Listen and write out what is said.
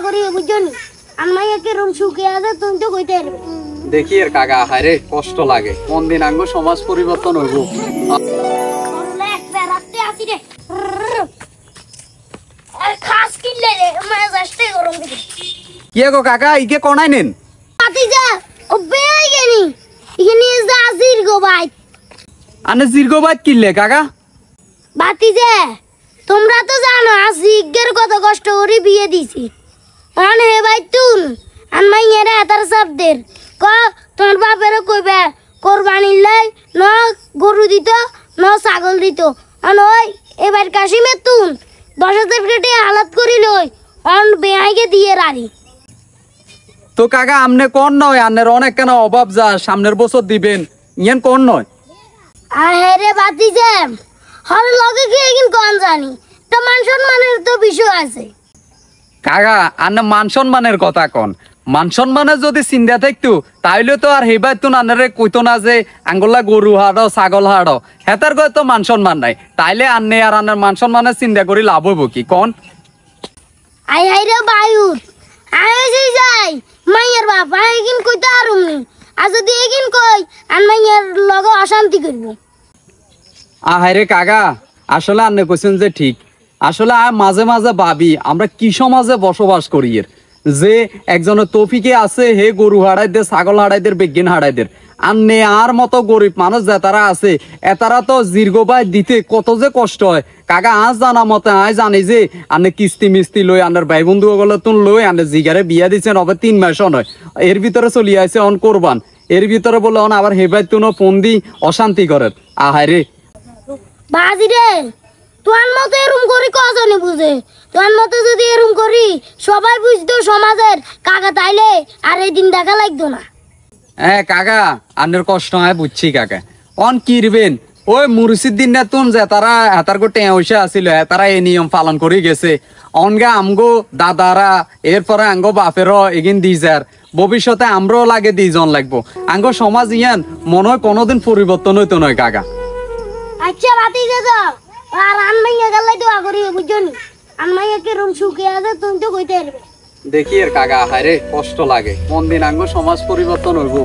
করি বুঝছনি আনমাইয়া কি রুম সুখে আছে তুমি তো কইতে পারবে দেখি এর কাকা হায়রে কষ্ট লাগে কোন দিন আঙ্গ সমাজ পরিবর্তন হইব রাতে আসি রে খাস কিনলে রে মেজাজটাই গরম দিকে কি গো কাকা ইকে কোনাই নেন পাতিজা ও বেই গেনি ইনি যা আজির গো ভাই আনে জিরগো বাইত কিনলে কাকা বাতিজা তোমরা তো জানো আজিগের কত কষ্ট করে বিয়ে দিছি অনে ভাই তুন আনমাইয়ারে আতার শব্দের ক তোমার বাপেরে কইবে কোরবানি লাই ন গরু দিত ন ছাগল দিত অন ওই এবার কাশিমে তুন 10,000 কেটে হালাত করি লই অন বেআইকে দিয়ে রারি তো কাকা আমনে কোন নয় আনের অনেক কেন অভাব যা সামনের বছর দিবেন ইয়ান কোন নয় আরে বাতিজা হর লগে কি একিন কোন জানি তো মান সম্মানের তো বিষয় আছে কাকা আন্না মান সম্মানের কথা কোন মান সম্মানের যদি চিন্তা থাকতো তাইলে তো আর হেবাই তো আনারে কইতো না যে আঙ্গুলা গরু হাড়ো ছাগল হাড়ো হেতার কয় তো মান সম্মান নাই তাইলে আন্নে আর আনার মান সম্মানের চিন্তা করি লাভ হইব কি কোন আই রে বায়ুর আই যাই মাইয়ার বাপ একিন কইতে আরুমনি আর যদি একিন কই আন মাইয়ার লগে অশান্তি করব আহারে কাকা আসলে আন্নে কইছেন যে ঠিক আসলে মাঝে মাঝে ভাবি আমরা কি সমাজে বসবাস করি এর যে একজনের তৌফিকে আছে হে গরু হাড়াইদের ছাগল হাড়াইদের বিজ্ঞান হাড়াইদের আর নে আর মতো গরিব মানুষ যে তারা আছে এতারা তো দীর্ঘবাই দিতে কত যে কষ্ট হয় কাকা আজ জানা মতে আয় জানি যে আনে কিস্তি মিস্তি লই আনের ভাই বন্ধু গুলো তুন লই আনে জিগারে বিয়া দিচ্ছেন হবে 3 মাস নয় এর ভিতরে চলি আছে অন করবান এর ভিতরে বলে অন আবার হেবাই তুনো ফোন দি অশান্তি করেন আহারে বাজি রে তোর মতো এরম করি কজনে বুঝে তোর মতো যদি এরম করি সবাই বুঝতো সমাজের কাকা তাইলে আর এই দিন দেখা লাগতো না হ্যাঁ কাকা আনের কষ্ট হয় বুঝছি কাকা অন কিরবেন ওই মুর্শিদ্দিন নেতুন যে তারা হাতার গো টেঁসে আসিল তারা এই নিয়ম পালন করে গেছে অনগা আমগো দাদারা এরপরে আঙ্গো বাপেরও এগিন দিজার ভবিষ্যতে আমরাও লাগে 2 জন লাগবো আঙ্গো সমাজ ইয়ান মনে হয় কোনোদিন পরিবর্তন হইতো নয় কাকা আচ্ছা বাতি যা যাও আর আনমাইয়া গেলাই দোয়া করি বুঝছনি আনমাইয়া কি রুম সুখে আছে তুমি তো কইতে পারবে দেখি এর কাকা হায়রে কষ্ট লাগে কোন দিন আঙ্গো সমাজ পরিবর্তন হইব